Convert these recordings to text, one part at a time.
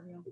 Mm.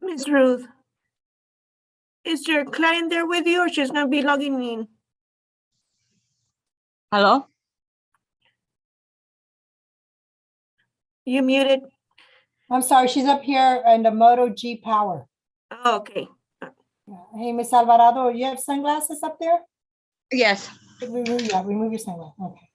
Miss Ruth, is your client there with you or she's going to be logging in? Hello? You muted? I'm sorry, she's up here in the Moto G Power. Oh, okay. Yeah. Hey, Miss Alvarado, you have sunglasses up there? Yes. Remove your sunglasses. Okay.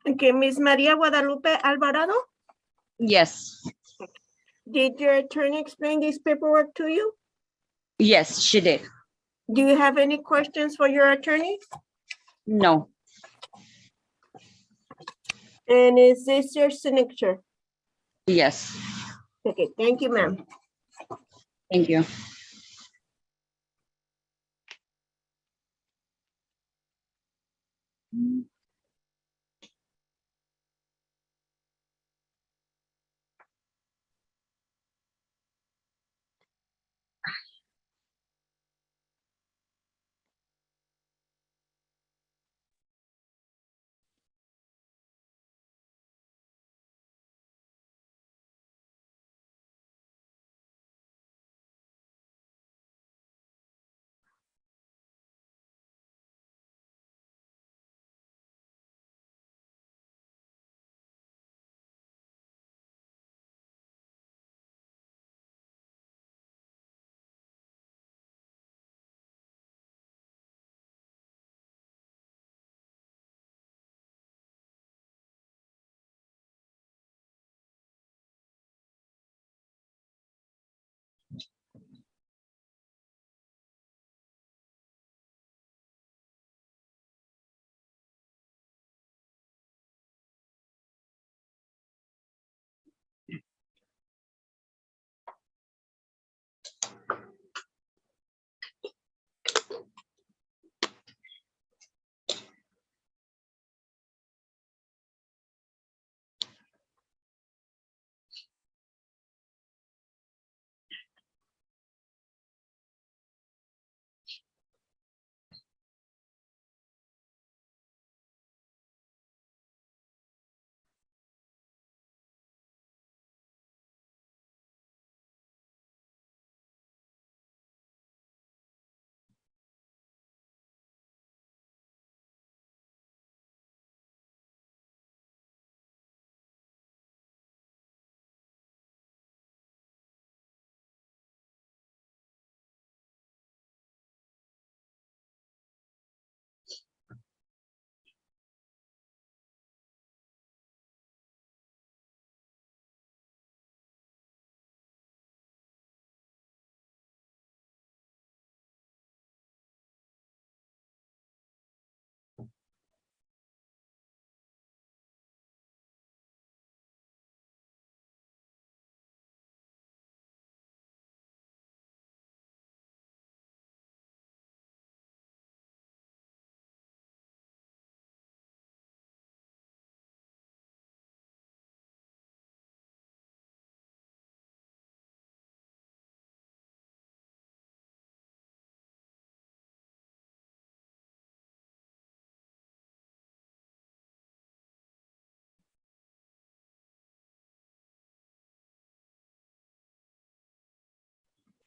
Okay, Miss Maria Guadalupe Alvarado, Yes. did your attorney explain this paperwork to you? Yes, she did. Do you have any questions for your attorney? No. And is this your signature? Yes. Okay, thank you, ma'am. Thank you.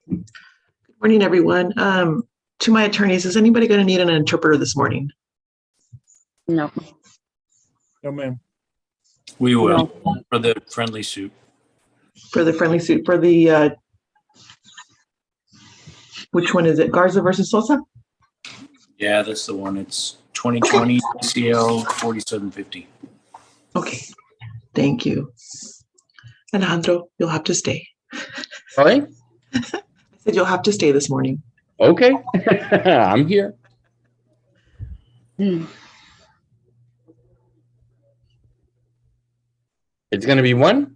Morning, everyone. To my attorneys, is anybody going to need an interpreter this morning? No. No, ma'am. We will, No. for the friendly suit. For the friendly suit, for the, which one is it? Garza versus Sosa? Yeah, that's the one. It's 2020 CL 4750. Okay, thank you. Alejandro, you'll have to stay. Sorry? I said you'll have to stay this morning. Okay. I'm here. Hmm. It's going to be one?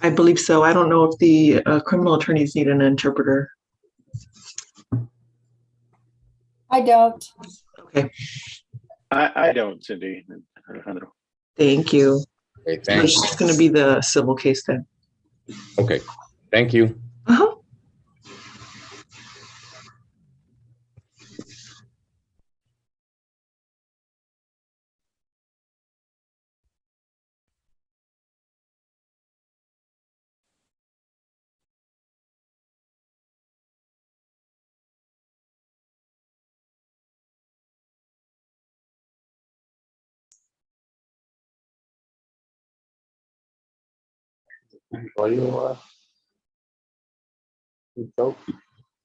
I believe so. I don't know if the criminal attorneys need an interpreter. I don't. Okay, I don't, Cindy. Alejandro. thank you. Okay, So thanks. it's just going to be the civil case then. Okay, thank you. Uh-huh.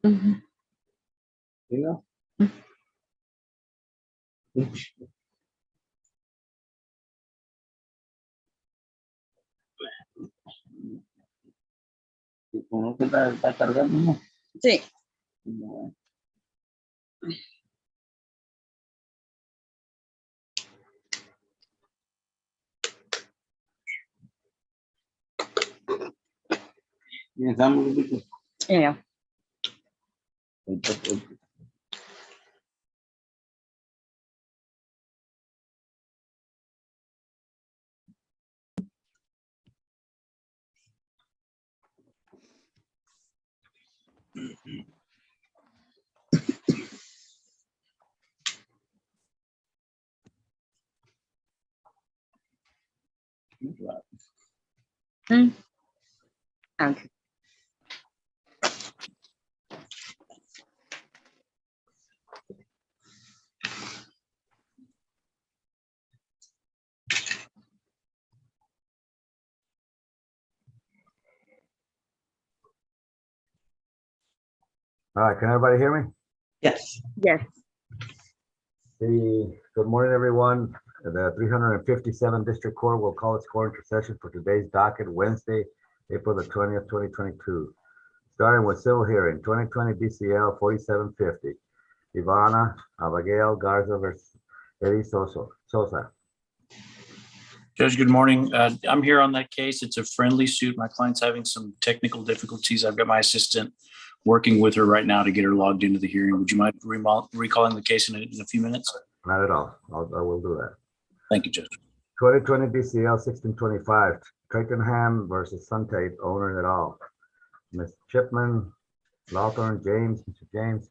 Mhm. Sí. Yeah. Mm. Okay. All right, can everybody hear me? Yes. Yes. Good morning, everyone. The 357 District Court will call its court into session for today's docket, Wednesday, April the 20th, 2022. Starting with civil hearing, 2020 DCL 4750. Ivana Abigail Garza versus Eddie Sosa. Judge, good morning. I'm here on that case. It's a friendly suit. My client's having some technical difficulties. I've got my assistant working with her right now to get her logged into the hearing. Would you mind recalling the case in a few minutes? Not at all. I will do that. Thank you, Judge. 2020 DCL 1625, Trackenham versus Suntate, owner et al. Ms. Chipman, Lawthorne, James, Mr. James.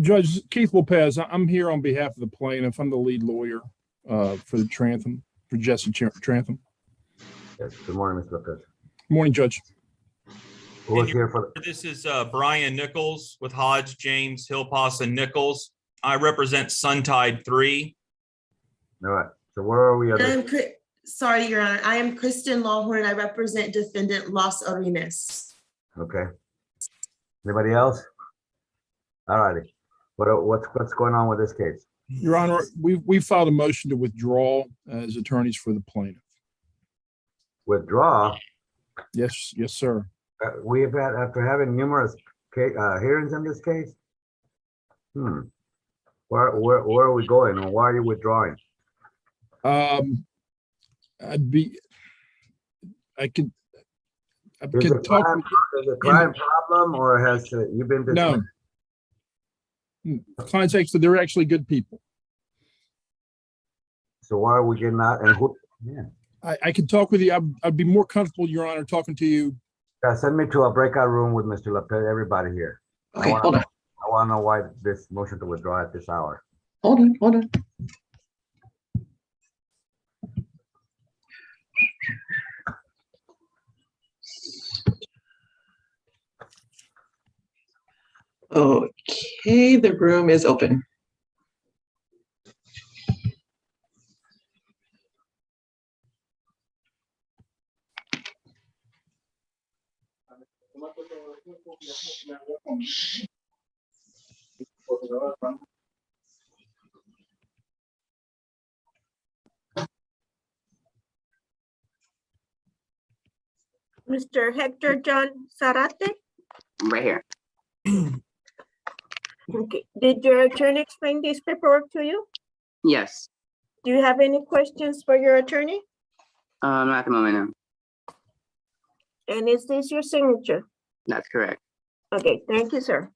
Judge Keith Lopez, I'm here on behalf of the plaintiff. I'm the lead lawyer for the Trantham, for Jesse Trantham. Yes, good morning, Mr. Lopez. Morning, Judge. Who is here for? This is Brian Nichols with Hodge, James, Hillpass, and Nichols. I represent Suntide 3. All right, so where are we? Sorry, Your Honor. I am Kristen Lawhorn. I represent defendant Los Arenas. Okay. Anybody else? All righty. What's going on with this case? Your Honor, we filed a motion to withdraw as attorneys for the plaintiff. Withdraw? Yes, sir. We've had, after having numerous hearings in this case? Where are we going and why are you withdrawing? I could talk. Is it crime problem or has you been dismissed? No. Clients they're actually good people. So why are we getting out and who? Yeah. I could talk with you. I'd be more comfortable, Your Honor, talking to you. Send me to a breakout room with Mr. Lopez, everybody here. Okay, hold on. I want to know why this motion to withdraw at this hour. Hold on. Okay, the room is open. Mr. Hector John Zarate? I'm right here. Okay, did your attorney explain this paperwork to you? Yes. Do you have any questions for your attorney? Not at the moment, no. And is this your signature? That's correct. Okay, thank you, sir.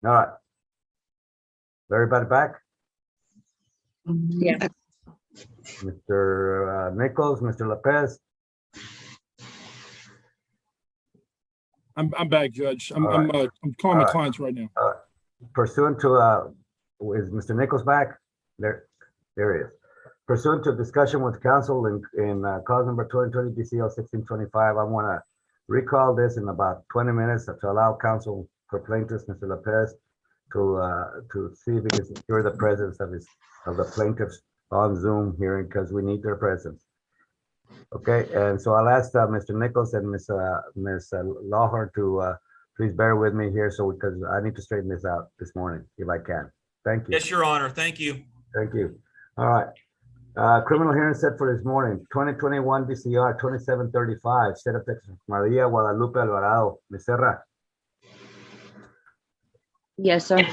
All right. Everybody back? Yeah. Mr. Nichols, Mr. Lopez. I'm back, Judge. I'm All I'm right. I'm calling All my right. clients right now. Pursuant to, is Mr. Nichols back? There he is. Pursuant to discussion with council in cause number 2020 DCL 1625, I want to recall this in about 20 minutes to allow counsel for plaintiffs, Mr. Lopez, to see if we can secure the presence of the plaintiffs on Zoom hearing because we need their presence. Okay, and so I'll ask Mr. Nichols and Ms. Lawhorn to please bear with me here because I need to straighten this out this morning if I can. Thank you. Yes, Your Honor. Thank you. Thank you. All right. Criminal hearing set for this morning, 2021 DCR 2735, State of Texas, Maria Guadalupe Alvarado. Ms. Serra. Yes, sir.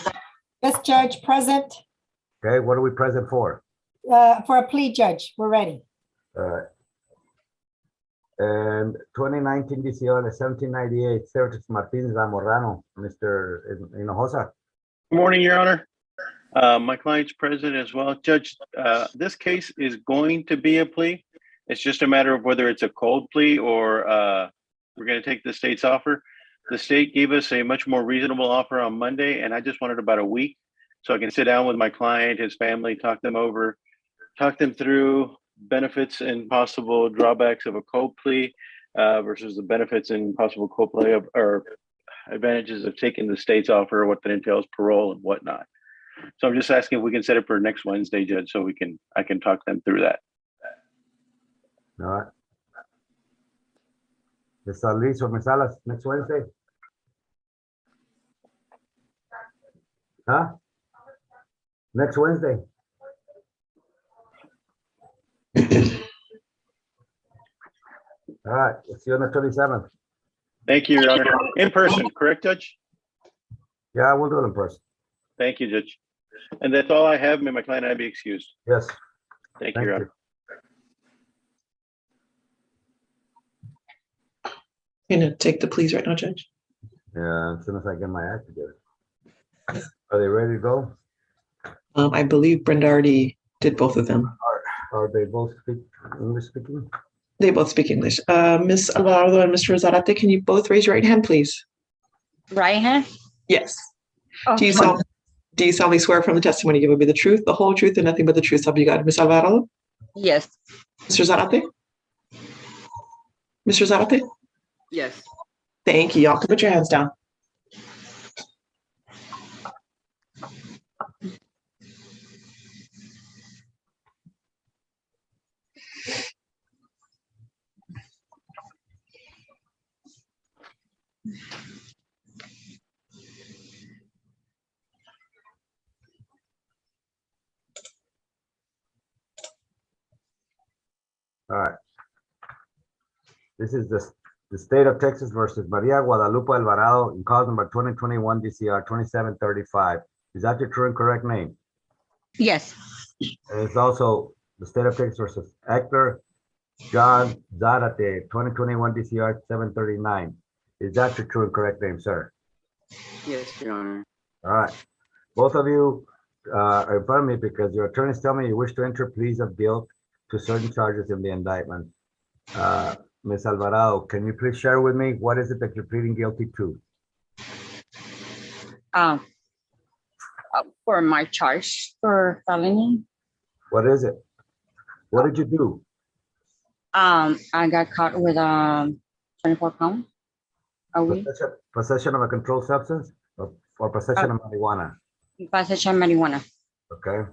Yes, Judge, present. Okay, what are we present for? For a plea, Judge, we're ready. All right. And 2019 DCR 1798, Certis Martinez Zamorano, Mr. Hinojosa. Good morning, Your Honor. My client's present as well. Judge, this case is going to be a plea. It's just a matter of whether it's a cold plea or we're going to take the state's offer. The state gave us a much more reasonable offer on Monday, and I just wanted about a week so I can sit down with my client, his family, talk them through benefits and possible drawbacks of a cold plea versus the benefits and possible cold plea or advantages of taking the state's offer, what that entails, parole and whatnot. So I'm just asking if we can set it for next Wednesday, Judge, so I can talk them through that. All right. Ms. Solis or Ms. Salas, next Wednesday? Huh? Next Wednesday? All right, we'll see you on the 27th. Thank you, Your Honor. In person, correct, Judge? Yeah, we'll do it in person. Thank you, Judge. And that's all I have. May my client and I be excused. Yes. Thank you, Your Honor. Gonna take the pleas right now, Judge. Yeah, as soon as I get my act together. Are they ready to go? I believe Brenda already did both of them. Are they both English speaking? They both speak English. Ms. Alvarado and Mr. Zarate, can you both raise your right hand, please? Right hand? Yes. Oh, Do you solemnly swear from the testimony you give will be the truth, the whole truth, and nothing but the truth? So help you God. Ms. Alvarado? yes. Mr. Zarate? Mr. Zarate? Yes. Thank you. Y'all can put your hands down. All right. This is the state of Texas versus Maria Guadalupe Alvarado in cause number 2021 DCR 2735. Is that your true and correct name? Yes. And it's also the state of Texas versus Hector John Zarate 2021 DCR 739. Is that your true and correct name, sir? Yes, Your Honor. All right. Both of you are in front of me because your attorneys tell me you wish to enter pleas of guilt to certain charges in the indictment. Ms. Alvarado, can you please share with me what is it that you're pleading guilty to? For my charge for felony. What is it? What did you do? I got caught with 24 pounds a week. Possession of a controlled substance or possession of marijuana? Possession of marijuana. Okay.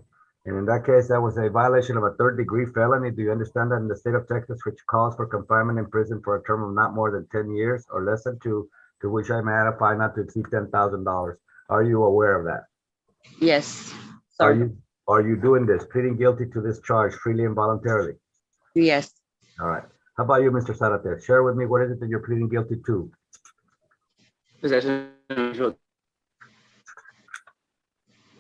And in that case, that was a violation of a third-degree felony. Do you understand that in the state of Texas, which calls for confinement in prison for a term of not more than 10 years or less than 2, to which I may add a fine not to exceed $10,000? Are you aware of that? Yes. Are you doing this, pleading guilty to this charge freely and voluntarily? Yes. All right. How about you, Mr. Zarate? Share with me what is it that you're pleading guilty to? Possession of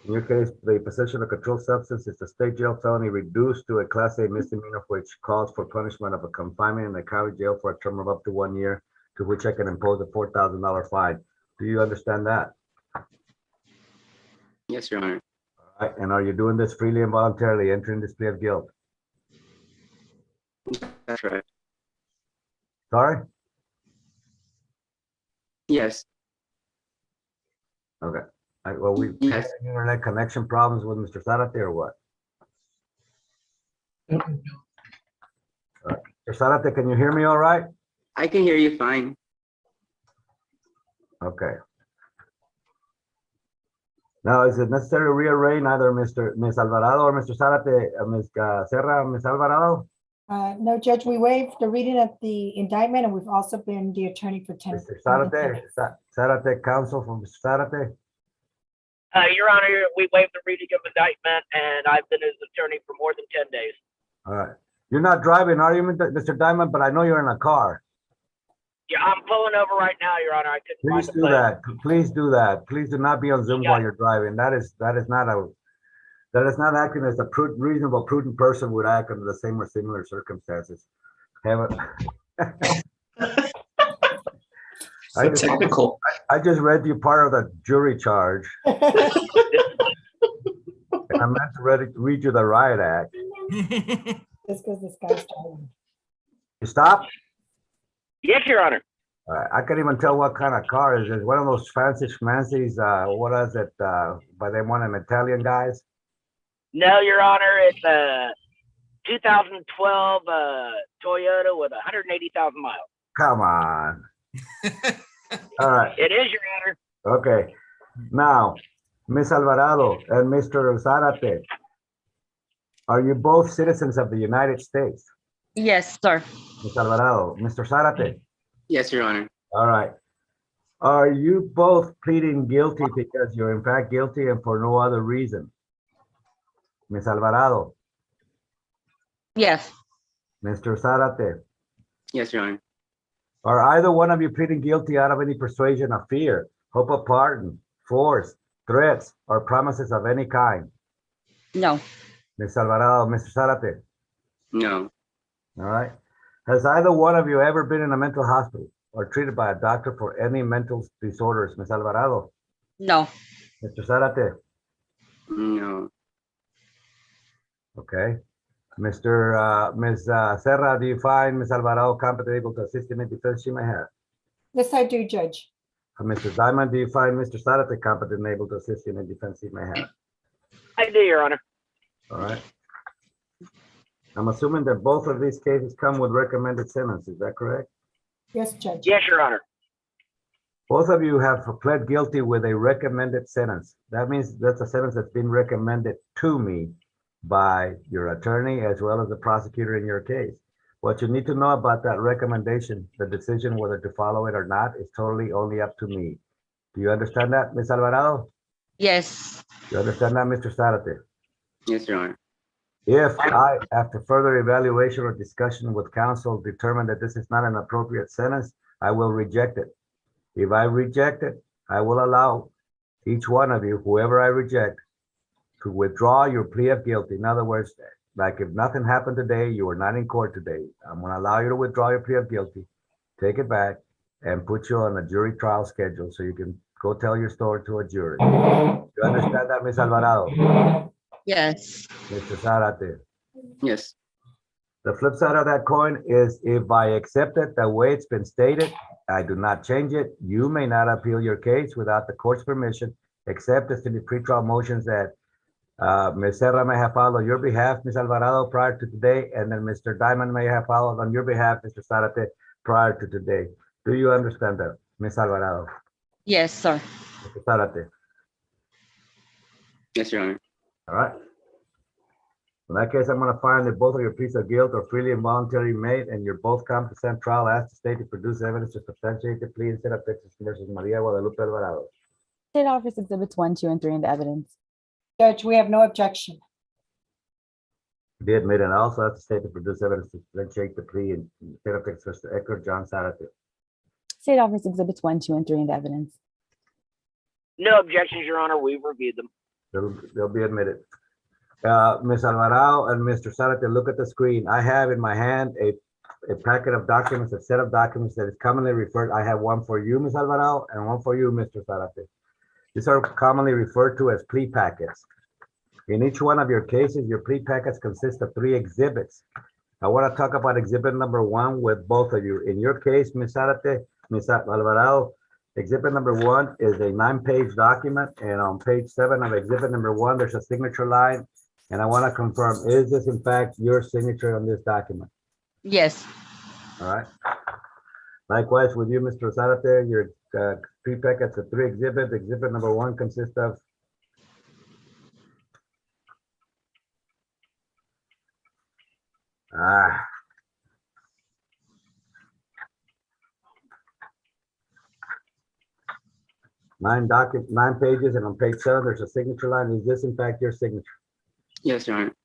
In your case, the possession of controlled substance is a state jail felony reduced to a Class A misdemeanor, which calls for punishment of a confinement in the county jail for a term of up to 1 year, to which I can impose a $4,000 fine. Do you understand that? Yes, Your Honor. All right. And are you doing this freely and voluntarily, entering this plea of guilt? That's right. Sorry? Yes. Okay. Well, we Yes. having internet connection problems with Mr. Zarate or what? Mr. Zarate, can you hear me all right? I can hear you fine. Okay. Now, is it necessary to rearrange either Ms. Alvarado or Mr. Zarate, Ms. Serra, Ms. Alvarado? No, Judge, we waived the reading of the indictment, and we've also been the attorney for 10. Mr. Zarate, Zarate, counsel for Mr. Zarate? Your Honor, we waived the reading of indictment, and I've been his attorney for more than 10 days. All right. You're not driving, are you, Mr. Diamond? But I know you're in a car. Yeah, I'm pulling over right now, Your Honor. I couldn't Please find the do place. that. Please do that. Please do not be on Zoom while you're driving. That is not acting as a reasonable, prudent person would act under the same or similar circumstances. So technical. I just read you part of the jury charge. And I meant to read you the riot act. Just because this guy's driving. You stop? Yes, Your Honor. All right. I can't even tell what kind of car it is. It's one of those fancy schmancies, what is it, by them one of them Italian guys? No, Your Honor. It's a 2012 Toyota with 180,000 miles. Come on. All right. It is, Your Honor. Okay. Now, Ms. Alvarado and Mr. Zarate, are you both citizens of the United States? Yes, sir. Ms. Alvarado, Mr. Zarate? Yes, Your Honor. All right. Are you both pleading guilty because you're in fact guilty and for no other reason? Ms. Alvarado? Yes. Mr. Zarate? Yes, Your Honor. Are either one of you pleading guilty out of any persuasion of fear, hope of pardon, force, threats, or promises of any kind? No. Ms. Alvarado, Mr. Zarate? No. All right. Has either one of you ever been in a mental hospital or treated by a doctor for any mental disorders? Ms. Alvarado? No. Mr. Zarate? No. Okay. Ms. Serra, do you find Ms. Alvarado competent, able to assist in any defense she may have? Yes, I do, Judge. Mr. Diamond, do you find Mr. Zarate competent and able to assist in any defense he may have? I do, Your Honor. All right. I'm assuming that both of these cases come with recommended sentence. Is that correct? Yes, Judge. Yes, Your Honor. Both of you have pled guilty with a recommended sentence. That means that's a sentence that's been recommended to me by your attorney as well as the prosecutor in your case. What you need to know about that recommendation, the decision whether to follow it or not, is totally only up to me. Do you understand that, Ms. Alvarado? Yes. You understand that, Mr. Zarate? Yes, Your Honor. If I, after further evaluation or discussion with counsel, determine that this is not an appropriate sentence, I will reject it. If I reject it, I will allow each one of you, whoever I reject, to withdraw your plea of guilty. In other words, like if nothing happened today, you were not in court today, I'm going to allow you to withdraw your plea of guilty, take it back, and put you on a jury trial schedule so you can go tell your story to a jury. You understand that, Ms. Alvarado? Yes. Mr. Zarate? Yes. The flip side of that coin is if I accept it the way it's been stated, I do not change it. You may not appeal your case without the court's permission, except as to the pretrial motions that Ms. Serra may have filed on your behalf, Ms. Alvarado, prior to today, and then Mr. Diamond may have filed on your behalf, Mr. Zarate, prior to today. Do you understand that, Ms. Alvarado? Yes, sir. Mr. Zarate? Yes, Your Honor. All right. In that case, I'm going to find that both of your pleas of guilt are freely and voluntarily made, and you're both competent to stand trial. Ask the state to produce evidence to substantiate the plea instead of Texas versus Maria Guadalupe Alvarado. State offers exhibits 1, 2, and 3 in the evidence. Judge, we have no objection. Be admitted. I also have the state to produce evidence to substantiate the plea in state of Texas versus Edgar John Zarate. State offers exhibits 1, 2, and 3 in the evidence. No objections, Your Honor. We've reviewed them. They'll be admitted. Ms. Alvarado and Mr. Zarate, look at the screen. I have in my hand a packet of documents, a set of documents that is commonly referred. I have one for you, Ms. Alvarado, and one for you, Mr. Zarate. These are commonly referred to as plea packets. In each one of your cases, your plea packets consist of 3 exhibits. I want to talk about exhibit number 1 with both of you. In your case, Ms. Zarate, Ms. Alvarado, exhibit number 1 is a 9-page document, and on page 7 of exhibit number 1, there's a signature line. And I want to confirm, is this in fact your signature on this document? Yes. All right. Likewise with you, Mr. Zarate, your pre-packets of 3 exhibits. Exhibit number 1 consists of nine pages, and on page 7, there's a signature line. Is this in fact your signature? Yes, Your Honor.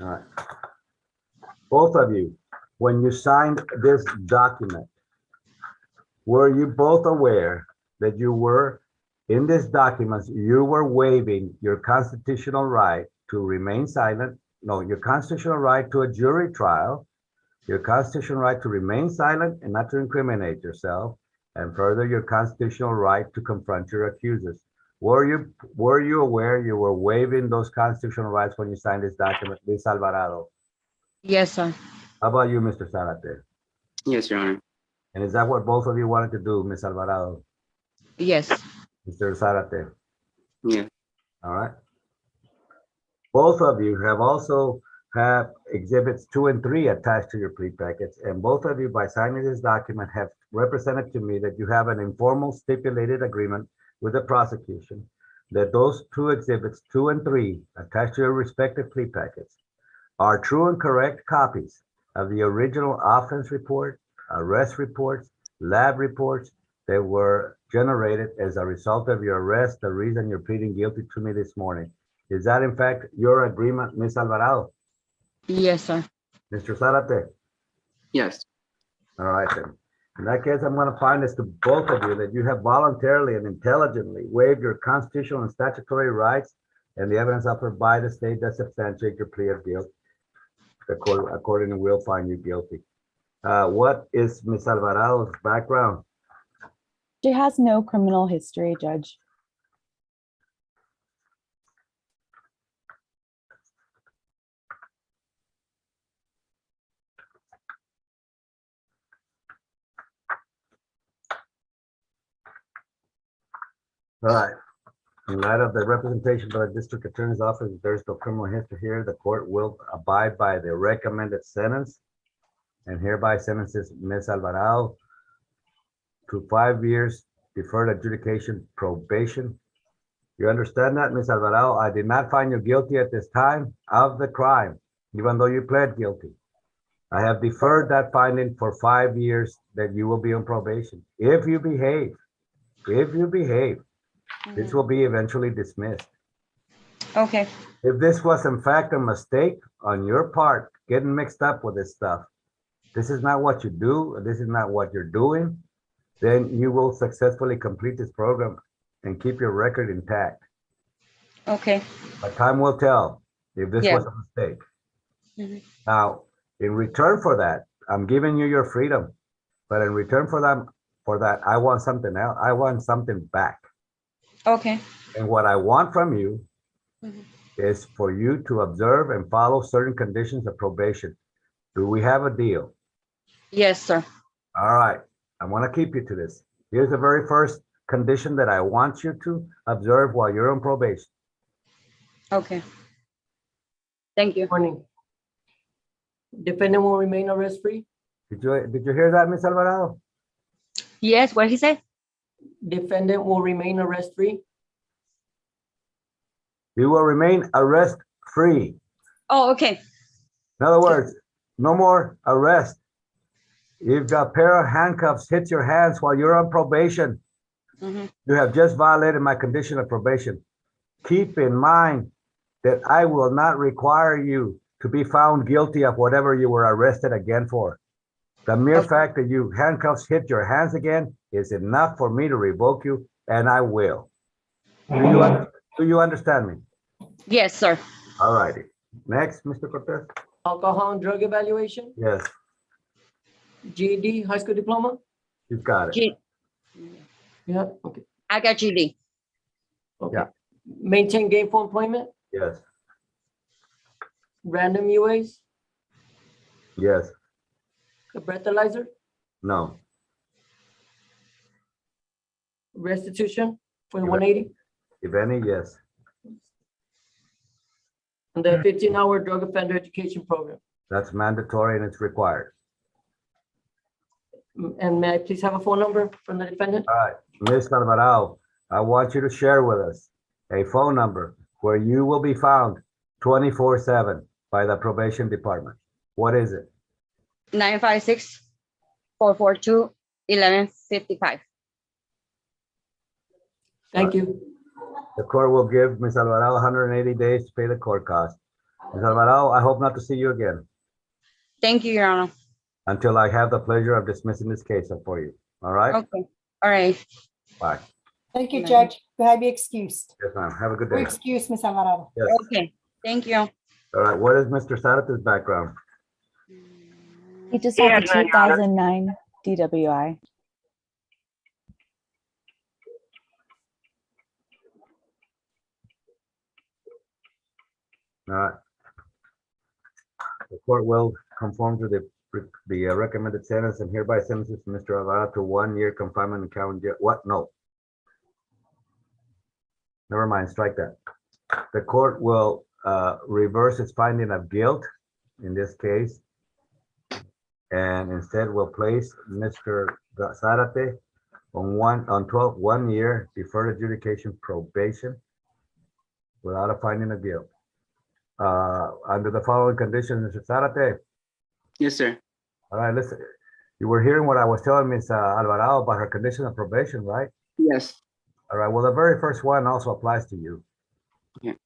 All right. Both of you, when you signed this document, were you both aware that you were, in this document, you were waiving your constitutional right to remain silent? No, your constitutional right to a jury trial, your constitutional right to remain silent and not to incriminate yourself, and further, your constitutional right to confront your accusers. Were you aware you were waiving those constitutional rights when you signed this document, Ms. Alvarado? Yes, sir. How about you, Mr. Zarate? Yes, Your Honor. And is that what both of you wanted to do, Ms. Alvarado? Yes. Mr. Zarate? Yeah. All right. Both of you have also have exhibits 2 and 3 attached to your plea packets, and both of you, by signing this document, have represented to me that you have an informal stipulated agreement with the prosecution that those 2 exhibits 2 and 3 attached to your respective plea packets are true and correct copies of the original offense report, arrest reports, lab reports that were generated as a result of your arrest, the reason you're pleading guilty to me this morning. Is that in fact your agreement, Ms. Alvarado? Yes, sir. Mr. Zarate? Yes. All right then. In that case, I'm going to find this to both of you that you have voluntarily and intelligently waived your constitutional and statutory rights and the evidence offered by the state that substantiate your plea of guilt. The court accordingly will find you guilty. What is Ms. Alvarado's background? She has no criminal history, Judge. All right. In light of the representation by the district attorney's office, there's no criminal history here. The court will abide by the recommended sentence and hereby sentences Ms. Alvarado to 5 years deferred adjudication probation. You understand that, Ms. Alvarado? I did not find you guilty at this time of the crime, even though you pled guilty. I have deferred that finding for 5 years that you will be on probation. If you behave, this will be eventually dismissed. Okay. If this was in fact a mistake on your part, getting mixed up with this stuff, this is not what you do, this is not what you're doing, then you will successfully complete this program and keep your record intact. Okay. But time will tell if this was a mistake. Mhm. Now, in return for that, I'm giving you your freedom, but in return for that, I want something else. I want something back. Okay. And what I want from you is for you to observe and follow certain conditions of probation. Do we have a deal? Yes, sir. All right. I want to keep you to this. Here's the very first condition that I want you to observe while you're on probation. Okay. Thank you. Morning. Defendant will remain arrest-free. Did you hear that, Ms. Alvarado? Yes, what he said? Defendant will remain arrest-free. You will remain arrest-free. Oh, okay. In other words, no more arrest. If a pair of handcuffs hits your hands while you're on probation, you have just violated my condition of probation. Keep in mind that I will not require you to be found guilty of whatever you were arrested again for. The mere fact that you handcuffs hit your hands again is enough for me to revoke you, and I will. Do you understand me? Yes, sir. All righty. Next, Mr. Cortez. Alcohol and drug evaluation. Yes, GED, high school diploma. you've got it. Yeah, okay. I got GD. Okay. Yeah. Maintain gainful employment. Yes, Random UAs. Yes. The breathalyzer, No. restitution for the 180, If any, yes. and the 15-hour drug offender education program. That's mandatory and it's required. And may I please have a phone number from the defendant? All right, Ms. Alvarado, I want you to share with us a phone number where you will be found 24/7 by the probation department. What is it? 956-442-1155. Thank you. The court will give Ms. Alvarado 180 days to pay the court cost. Ms. Alvarado, I hope not to see you again Thank you, Your Honor. until I have the pleasure of dismissing this case for you. All right? Okay, all right. Bye. Thank you, Judge. You have be excused. Yes, ma'am. Have a good We're day. excused, Ms. Alvarado. Yes. Okay, thank you. All right. What is Mr. Zarate's background? He just He has a has none, Your Honor. 2009 DWI. All right. The court will conform to the recommended sentence and hereby sentences Mr. Alvarado to 1 year confinement in county jail. What? No. Never mind, strike that. The court will reverse its finding of guilt in this case. And instead will place Mr. Zarate on 1 year deferred adjudication probation without a finding of guilt. Under the following conditions, Mr. Zarate. Yes, sir. All right, listen, you were hearing what I was telling Ms. Alvarado about her condition of probation, right? Yes. All right, well, the very first one also applies to you. Okay.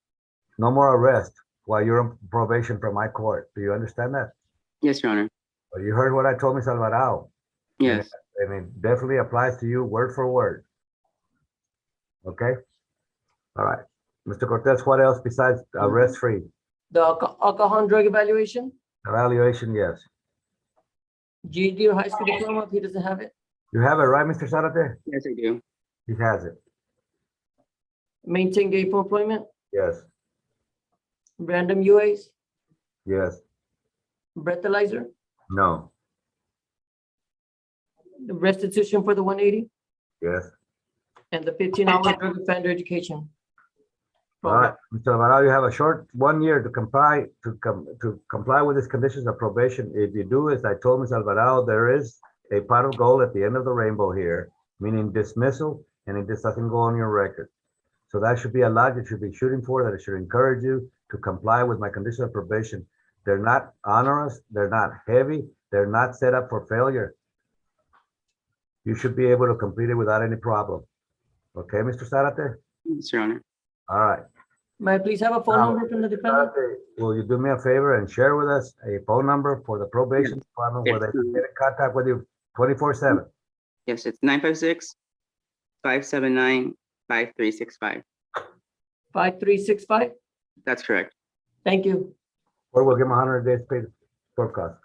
No more arrest while you're on probation from my court. Do you understand that? Yes, Your Honor. Well, you heard what I told Ms. Alvarado. Yes. And it definitely applies to you word for word. Okay? All right. Mr. Cortez, what else besides arrest free? The alcohol and drug evaluation, Evaluation, yes. GED or high school diploma, if he doesn't have it. You have it, right, Mr. Zarate? Yes, I do. He has it. Maintain gainful employment, Yes, random UAs, yes, breathalyzer, no, the restitution for the 180, yes. and the 15-hour drug offender education. All right, Mr. Alvarado, you have a short 1 year to comply with these conditions of probation. If you do, as I told Ms. Alvarado, there is a pot of gold at the end of the rainbow here, meaning dismissal, and it just doesn't go on your record. So that should be a lot you should be shooting for, that it should encourage you to comply with my conditions of probation. They're not onerous, they're not heavy, they're not set up for failure. You should be able to complete it without any problem. Okay, Mr. Zarate? Yes, Your Honor. All right. May I please have a phone number from the defendant? Will you do me a favor and share with us a phone number for the probation department where they can get in contact with you 24/7? Yes, it's 956-579-5365. 5365? That's correct. Thank you. Or we'll give them 100 days paid court cost.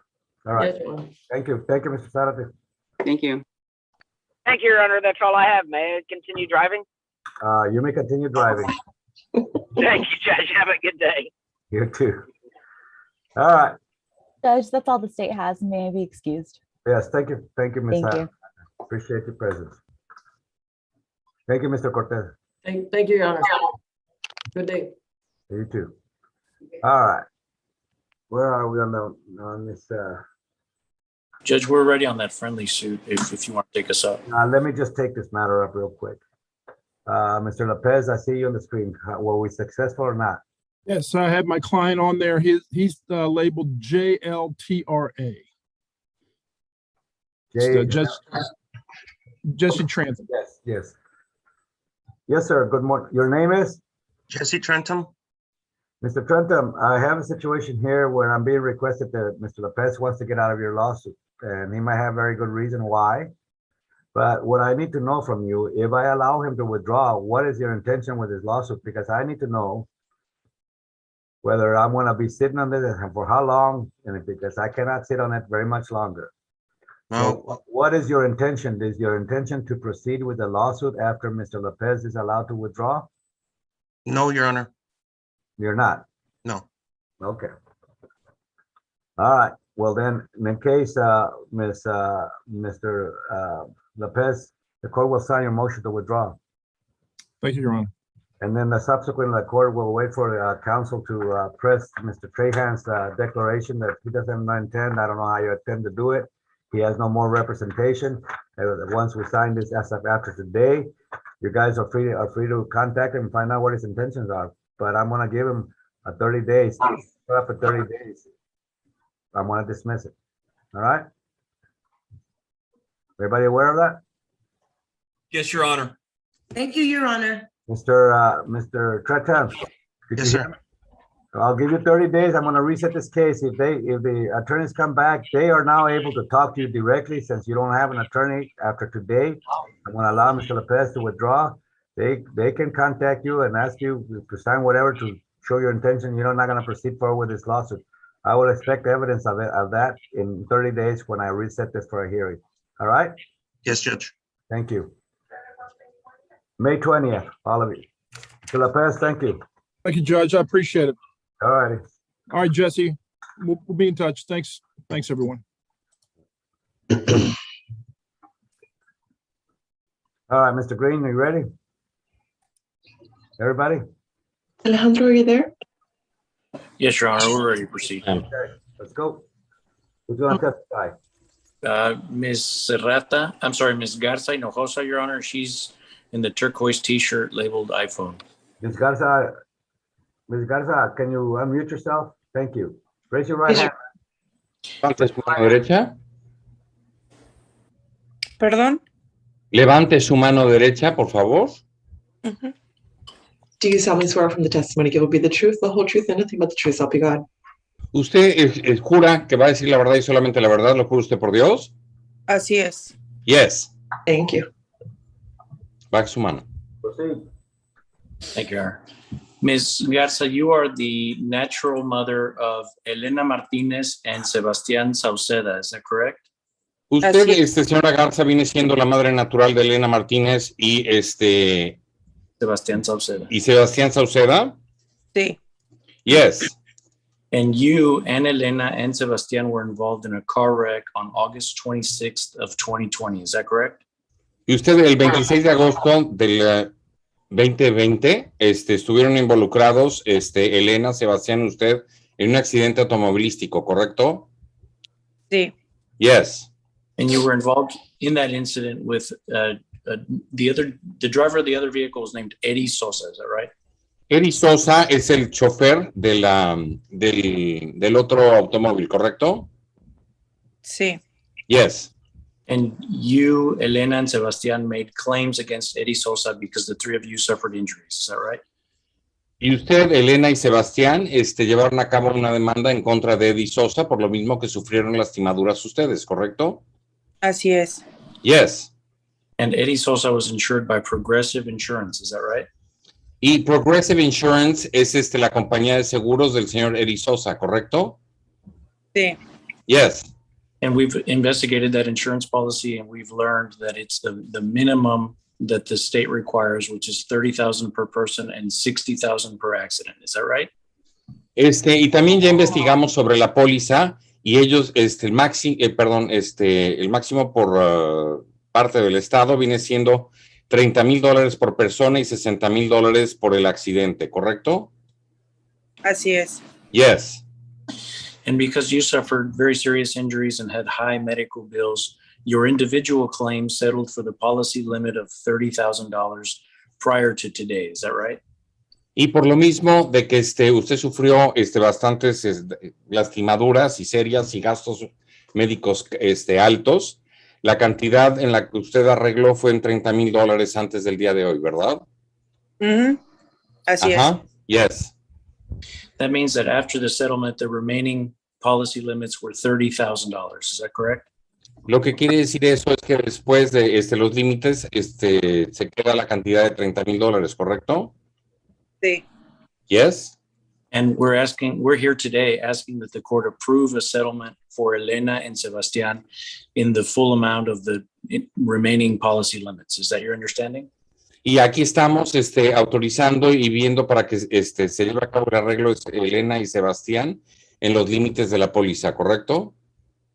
All right. Yes, Your Honor. Thank you. Thank you, Mr. Zarate. Thank you. Thank you, Your Honor. That's all I have. May I continue driving? You may continue driving. Thank you, Judge. Have a good day. You too. All right. Judge, that's all the state has. May I be excused? Yes, thank you. Thank you, Ms. Thank you. Hart. Appreciate your presence. Thank you, Mr. Cortez. Thank you, Your Honor. Good day. You too. All right. Where are we on this? Judge, we're ready on that friendly suit if you want to take us up. Let me just take this matter up real quick. Mr. Lopez, I see you on the screen. Were we successful or not? Yes, I have my client on there. He's labeled JLTRA. Jesse Trantham. Yes, yes. Yes, sir. Good morning. Your name is? Jesse Trentham. Mr. Trentham, I have a situation here where I'm being requested that Mr. Lopez wants to get out of your lawsuit, and he might have very good reason why. But what I need to know from you, if I allow him to withdraw, what is your intention with his lawsuit? Because I need to know whether I'm going to be sitting on this and for how long, and because I cannot sit on it very much longer. No. So what is your intention? Is your intention to proceed with the lawsuit after Mr. Lopez is allowed to withdraw? No, Your Honor. You're not? No. Okay. All right. Well, then, in case, Mr. Lopez, the court will sign your motion to withdraw. Thank you, Your Honor. And then subsequently, the court will wait for counsel to press Mr. Trahan's declaration that he doesn't intend. I don't know how you intend to do it. He has no more representation. Once we sign this as of after today, you guys are free to contact him and find out what his intentions are. But I'm gonna give him 30 days. For 30 days. I'm gonna dismiss it. All right? Everybody aware of that? Yes, Your Honor. Thank you, Your Honor. Mr. Tretan? Yes, sir. I'll give you 30 days. I'm gonna reset this case. If the attorneys come back, they are now able to talk to you directly since you don't have an attorney after today. I'm gonna allow Mr. Lopez to withdraw. They can contact you and ask you to sign whatever to show your intention. You're not gonna proceed forward with this lawsuit. I will expect evidence of that in 30 days when I reset this for a hearing. All right? Yes, Judge. Thank you. May 20th, all of you. Mr. Lopez, thank you. Thank you, Judge. I appreciate it. All righty. All right, Jesse, we'll be in touch. Thanks, everyone. All right, Mr. Green, are you ready? Everybody? Alejandro, are you there? Yes, Your Honor, we're ready to proceed. Okay, let's go. Who's gonna testify? Ms. Garza Hinojosa, Your Honor, she's in the turquoise t-shirt labeled iPhone. Ms. Garza, can you unmute yourself? Thank you. Raise your right hand. Levante su mano derecha. Perdón. Levante su mano derecha, por favor. Do you solemnly swear from the testimony you will be the truth, the whole truth, and nothing but the truth, so help you God? ¿Usted jura que va a decir la verdad y solamente la verdad? ¿Lo jura usted por Dios? Así es. Yes. Thank you. Baja su mano. Proceed. Thank you, Your Honor. Ms. Garza, you are the natural mother of Elena Martinez and Sebastián Sauceda, is that correct? Usted, señora Garza, viene siendo la madre natural de Elena Martínez y Sebastián Sauceda. ¿Y Sebastián Sauceda? Sí. Yes. And you and Elena and Sebastián were involved in a car wreck on August 26th of 2020, is that correct? Y usted el 26 de agosto del 2020 estuvieron involucrados, Elena, Sebastián, usted, en un accidente automovilístico, ¿correcto? Sí. Yes. And you were involved in that incident with the driver of the other vehicle was named Eddie Sosa, is that right? Eddie Sosa es el chofer del otro automóvil, ¿correcto? Sí. Yes. And you, Elena, and Sebastián made claims against Eddie Sosa because the three of you suffered injuries, is that right? Y usted, Elena y Sebastián, llevaron a cabo una demanda en contra de Eddie Sosa por lo mismo que sufrieron lastimaduras ustedes, ¿correcto? Así es. Yes. And Eddie Sosa was insured by Progressive Insurance, is that right? Y Progressive Insurance es la compañía de seguros del señor Eddie Sosa, ¿correcto? Sí. Yes. And we've investigated that insurance policy and we've learned that it's the minimum that the state requires, which is $30,000 per person and $60,000 per accident. Is that right? Y también ya investigamos sobre la póliza y ellos, el máximo por parte del estado viene siendo $30,000 por persona y $60,000 por el accidente, ¿correcto? Así es. Yes. And because you suffered very serious injuries and had high medical bills, your individual claim settled for the policy limit of $30,000 prior to today. Is that right? Y por lo mismo de que usted sufrió bastantes lastimaduras y serias y gastos médicos altos, la cantidad en la que usted arregló fue en $30,000 antes del día de hoy, ¿verdad? Así es. Yes. That means that after the settlement, the remaining policy limits were $30,000. Is that correct? Lo que quiere decir eso es que después de los límites, se queda la cantidad de $30,000, ¿correcto? Sí. Yes. And we're here today asking that the court approve a settlement for Elena and Sebastián in the full amount of the remaining policy limits. Is that your understanding? Y aquí estamos autorizando y viendo para que se lleve a cabo el arreglo de Elena y Sebastián en los límites de la póliza, ¿correcto?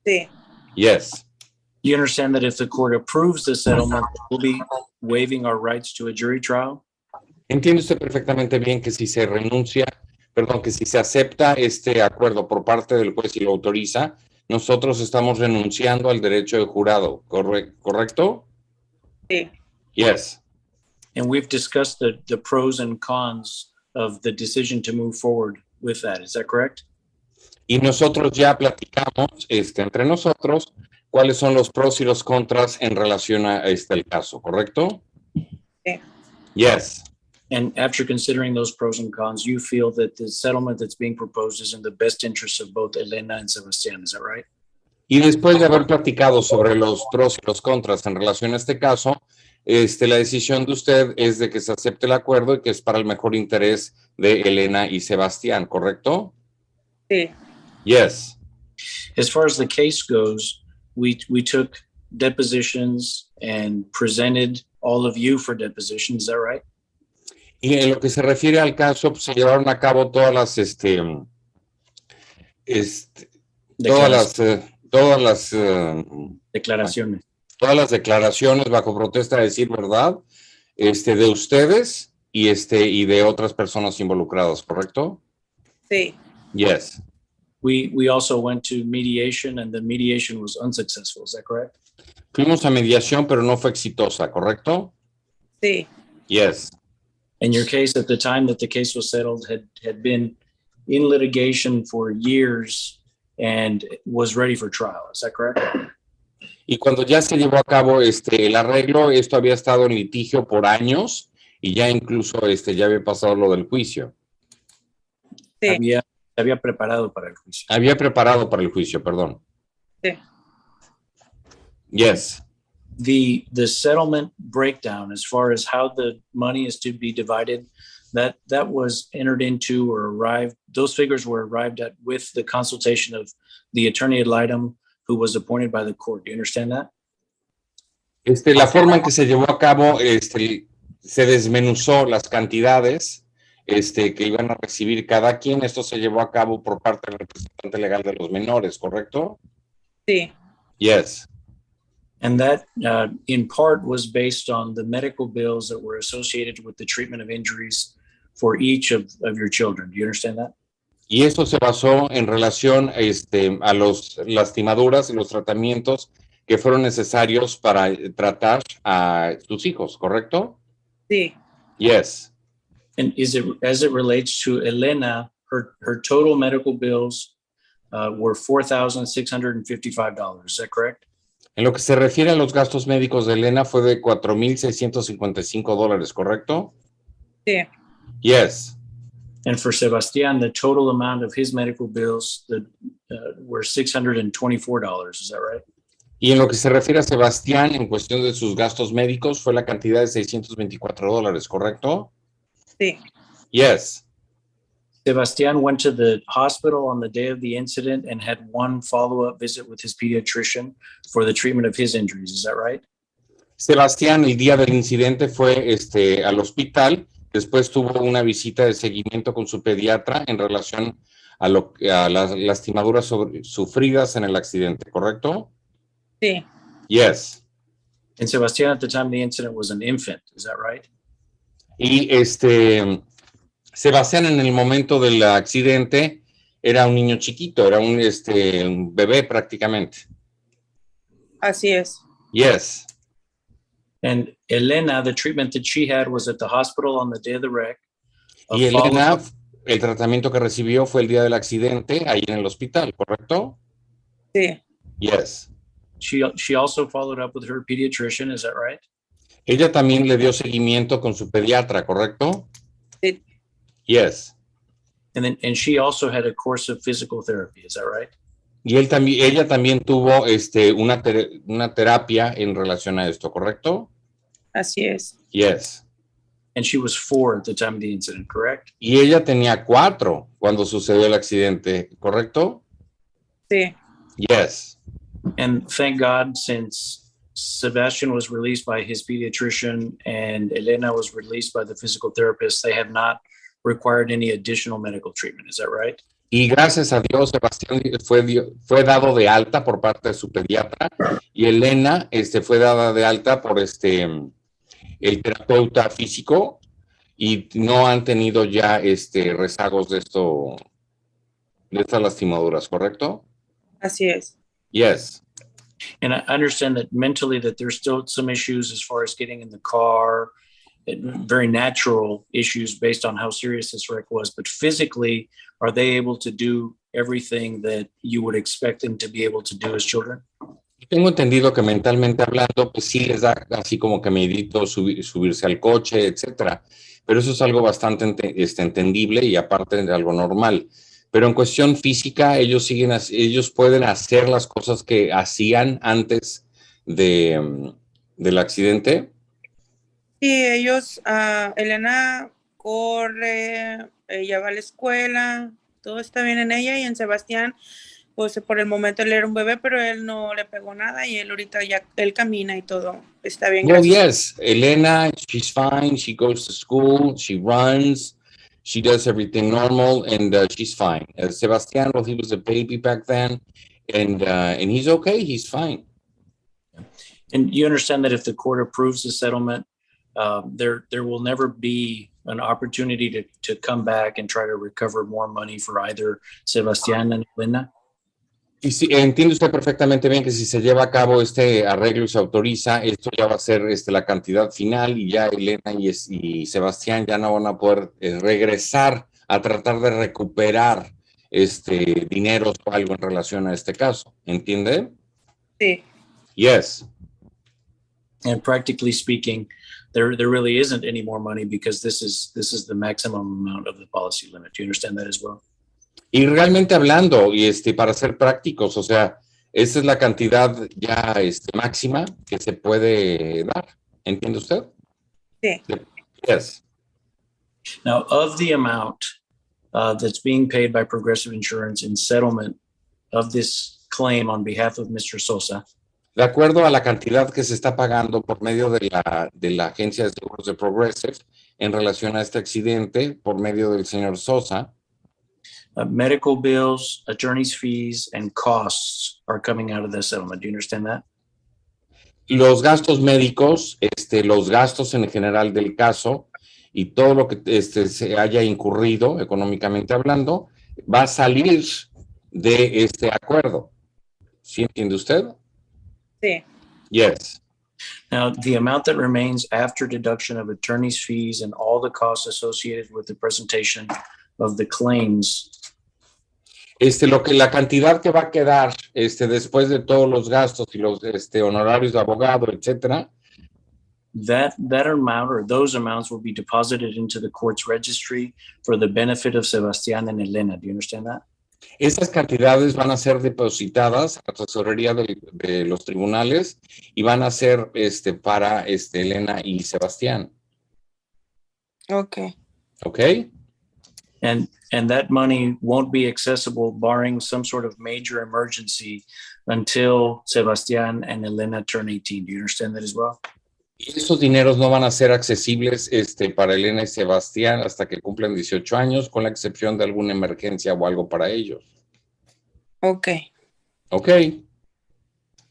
Sí. Yes. You understand that if the court approves the settlement, we'll be waiving our rights to a jury trial? Entiende usted perfectamente bien que si se renuncia, perdón, que si se acepta este acuerdo por parte del juez y lo autoriza, nosotros estamos renunciando al derecho de jurado, ¿correcto? Sí. Yes. And we've discussed the pros and cons of the decision to move forward with that. Is that correct? Y nosotros ya platicamos entre nosotros cuáles son los pros y los contras en relación a el caso, ¿correcto? Sí. Yes. And after considering those pros and cons, you feel that the settlement that's being proposed is in the best interest of both Elena and Sebastián. Is that right? Y después de haber platicado sobre los pros y los contras en relación a este caso, la decisión de usted es de que se acepte el acuerdo y que es para el mejor interés de Elena y Sebastián, ¿correcto? Sí. Yes. As far as the case goes, we took depositions and presented all of you for deposition. Is that right? Y en lo que se refiere al caso, pues, se llevaron a cabo todas las, Declaraciones. todas las declaraciones bajo protesta de decir verdad, de ustedes y de otras personas involucradas, ¿correcto? Sí. Yes. We also went to mediation and the mediation was unsuccessful. Is that correct? Fuimos a mediación, pero no fue exitosa, ¿correcto? Sí. Yes. And your case at the time that the case was settled had been in litigation for years and was ready for trial. Is that correct? Y cuando ya se llevó a cabo el arreglo, esto había estado en litigio por años y ya incluso ya había pasado lo del juicio. Sí. Había preparado para el juicio. Había preparado para el juicio, perdón. Sí. Yes. The settlement breakdown as far as how the money is to be divided, that was entered into or arrived, those figures were arrived at with the consultation of the attorney ad litem who was appointed by the court. Do you understand that? La forma en que se llevó a cabo, se desmenuzó las cantidades que iban a recibir cada quien. Esto se llevó a cabo por parte del representante legal de los menores, ¿correcto? Sí. Yes. And that, in part, was based on the medical bills that were associated with the treatment of injuries for each of your children. Do you understand that? Y eso se basó en relación a las lastimaduras y los tratamientos que fueron necesarios para tratar a tus hijos, ¿correcto? Sí. Yes. And as it relates to Elena, her total medical bills were $4,655. Is that correct? En lo que se refiere a los gastos médicos de Elena fue de $4,655, ¿correcto? Sí. Yes. And for Sebastián, the total amount of his medical bills were $624. Is that right? Y en lo que se refiere a Sebastián, en cuestión de sus gastos médicos, fue la cantidad de $624, ¿correcto? Sí. Yes. Sebastián went to the hospital on the day of the incident and had one follow-up visit with his pediatrician for the treatment of his injuries. Is that right? Sebastián, el día del incidente, fue al hospital. Después tuvo una visita de seguimiento con su pediatra en relación a las lastimaduras sufridas en el accidente, ¿correcto? Sí. Yes. And Sebastián, at the time of the incident, was an infant. Is that right? Y Sebastián, en el momento del accidente, era un niño chiquito, era un bebé prácticamente. Así es. Yes. And Elena, the treatment that she had was at the hospital on the day of the wreck. Y Elena, el tratamiento que recibió fue el día del accidente, ahí en el hospital, ¿correcto? Sí. Yes. She also followed up with her pediatrician. Is that right? Ella también le dio seguimiento con su pediatra, ¿correcto? Sí. Yes. And she also had a course of physical therapy. Is that right? Y ella también tuvo una terapia en relación a esto, ¿correcto? Así es. Yes. And she was 4 at the time of the incident, correct? Y ella tenía 4 cuando sucedió el accidente, ¿correcto? Sí. Yes. And thank God, since Sebastian was released by his pediatrician and Elena was released by the physical therapist, they have not required any additional medical treatment. Is that right? Y gracias a Dios, Sebastián fue dado de alta por parte de su pediatra y Elena fue dada de alta por el terapeuta físico y no han tenido ya rezagos de estas lastimaduras, ¿correcto? Así es. Yes. And I understand that mentally that there's still some issues as far as getting in the car, very natural issues based on how serious this wreck was. But physically, are they able to do everything that you would expect them to be able to do as children? Tengo entendido que mentalmente hablando, pues sí les da así como que medito subirse al coche, etcétera. Pero eso es algo bastante entendible y aparte de algo normal. Pero en cuestión física, ellos pueden hacer las cosas que hacían antes del accidente. Sí, ellos, Elena corre, ella va a la escuela, todo está bien en ella y en Sebastián, pues por el momento él era un bebé, pero él no le pegó nada y él ahorita ya, él camina y todo está bien. Well, Gracias. yes, Elena, she's fine. She goes to school, she runs, she does everything normal, and she's fine. Sebastian, well, he was a baby back then, and he's okay. He's fine. And you understand that if the court approves the settlement, there will never be an opportunity to come back and try to recover more money for either Sebastián and Elena. Y sí, entiende usted perfectamente bien que si se lleva a cabo este arreglo y se autoriza, esto ya va a ser la cantidad final y ya Elena y Sebastián ya no van a poder regresar a tratar de recuperar dinero o algo en relación a este caso. ¿Entiende? Sí. Yes. And practically speaking, there really isn't any more money because this is the maximum amount of the policy limit. Do you understand that as well? Y realmente hablando, y para ser prácticos, o sea, esa es la cantidad ya máxima que se puede dar. ¿Entiende usted? Sí. Yes. Now, of the amount that's being paid by Progressive Insurance in settlement of this claim on behalf of Mr. Sosa, de acuerdo a la cantidad que se está pagando por medio de la Agencia de Seguros de Progressive en relación a este accidente por medio del señor Sosa, medical bills, attorney's fees, and costs are coming out of the settlement. Do you understand that? Los gastos médicos, los gastos en general del caso y todo lo que se haya incurrido económicamente hablando va a salir de este acuerdo. ¿Sí entiende usted? Sí. Yes. Now, the amount that remains after deduction of attorney's fees and all the costs associated with the presentation of the claims. La cantidad que va a quedar después de todos los gastos y los honorarios de abogado, etcétera. That amount or those amounts will be deposited into the court's registry for the benefit of Sebastián and Elena. Do you understand that? Esas cantidades van a ser depositadas a la tesorería de los tribunales y van a ser para Elena y Sebastián. Okay. Okay. And that money won't be accessible barring some sort of major emergency until Sebastián and Elena turn 18. Do you understand that as well? Y esos dineros no van a ser accesibles para Elena y Sebastián hasta que cumplan 18 años, con la excepción de alguna emergencia o algo para ellos. Okay. Okay.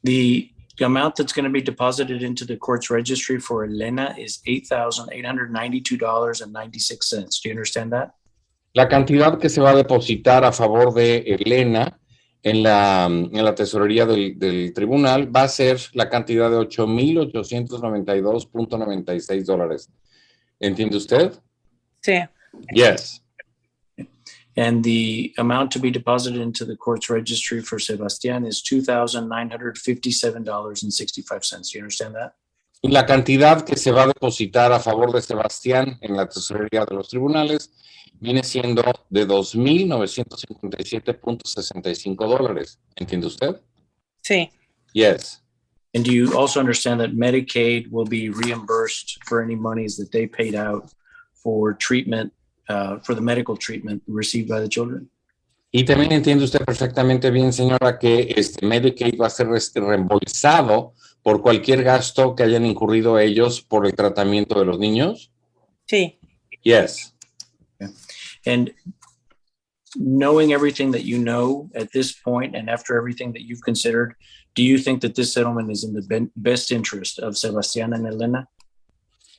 The amount that's going to be deposited into the court's registry for Elena is $8,892.96. Do you understand that? La cantidad que se va a depositar a favor de Elena en la tesorería del tribunal va a ser la cantidad de $8,892.96. ¿Entiende usted? Sí. Yes. And the amount to be deposited into the court's registry for Sebastián is $2,957.65. Do you understand that? Y la cantidad que se va a depositar a favor de Sebastián en la tesorería de los tribunales viene siendo de $2,957.65. ¿Entiende usted? Sí. Yes. And do you also understand that Medicaid will be reimbursed for any monies that they paid out for treatment, for the medical treatment received by the children? Y también entiende usted perfectamente bien, señora, que Medicaid va a ser reembolsado por cualquier gasto que hayan incurrido ellos por el tratamiento de los niños. Sí. Yes. And knowing everything that you know at this point and after everything that you've considered, do you think that this settlement is in the best interest of Sebastián and Elena?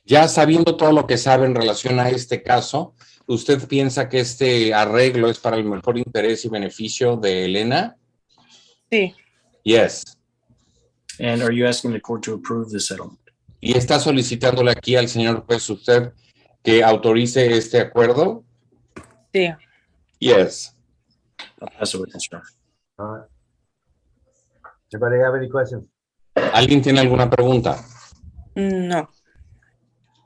Ya sabiendo todo lo que sabe en relación a este caso, ¿usted piensa que este arreglo es para el mejor interés y beneficio de Elena? Sí. Yes. And are you asking the court to approve the settlement? ¿Y está solicitándole aquí al señor juez usted que autorice este acuerdo? Sí. Yes. I'll pass the witness, Your Honor. Anybody have any questions? ¿Alguien tiene alguna pregunta? No.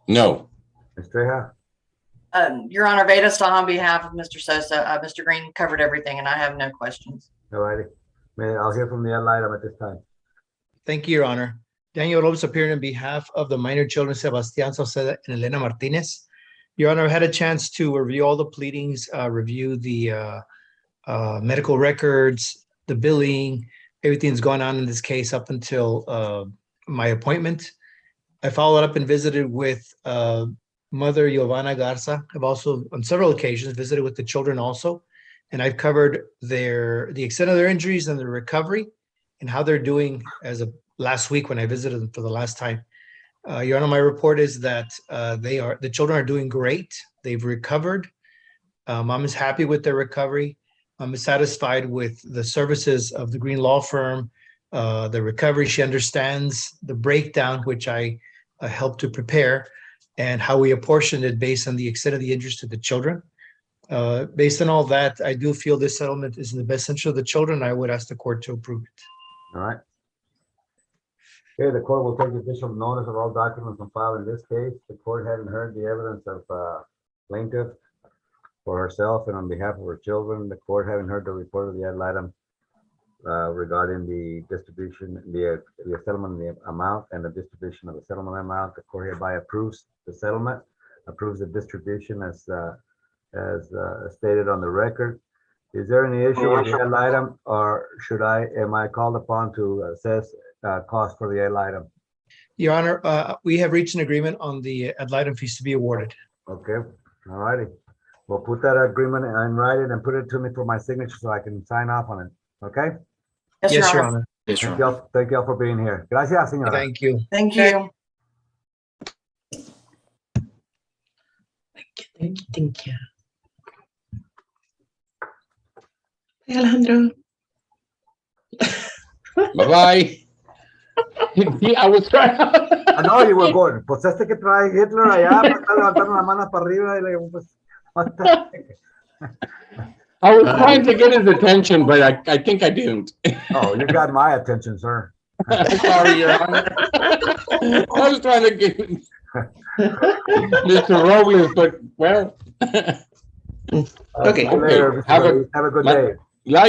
No. Estrella? Your Honor, Veda Stahl on behalf of Mr. Sosa. Mr. Green covered everything and I have no questions. All righty. I'll hear from the ad litem at this time. Thank you, Your Honor. Daniel Lopez appearing on behalf of the minor children, Sebastián Sosa and Elena Martinez. Your Honor, I had a chance to review all the pleadings, review the medical records, the billing, everything's going on in this case up until my appointment. I followed up and visited with Mother Giovanna Garza. I've also, on several occasions, visited with the children also, and I've covered the extent of their injuries and their recovery and how they're doing as of last week when I visited them for the last time. Your Honor, my report is that the children are doing great. They've recovered. Mom is happy with their recovery. Mom is satisfied with the services of the Green Law Firm, the recovery. She understands the breakdown, which I helped to prepare, and how we apportioned it based on the extent of the injuries to the children. Based on all that, I do feel this settlement is in the best interest of the children. I would ask the court to approve it. All right. Okay, the court will take official notice of all documents on file in this case. The court hadn't heard the evidence of plaintiff for herself and on behalf of her children. The court having heard the report of the ad litem regarding the distribution, the settlement, the amount and the distribution of the settlement amount. The court hereby approves the settlement, approves the distribution as stated on the record. Is there any issue with the ad litem, or am I called upon to assess cost for the ad litem? Your Honor, we have reached an agreement on the ad litem fees to be awarded. Okay, all righty. We'll put that agreement in writing and put it to me for my signature so I can sign off on it. Okay? Yes, Your Honor. Yes, Your Thank y'all, thank y'all for being here. Gracias, señora. Thank you. Thank you. Thank you. Hey, Alejandro. Bye-bye. I was trying. I know you were going. Pues este que trae Hitler allá, pues, está levantando la mano para arriba y le digo, pues, what the heck? I was trying to get his attention, but I think I didn't. Oh, you got my attention, sir. Sorry, Your Honor. I was trying to get Mr. Robles, but well. Okay. Later, Have a good day. Like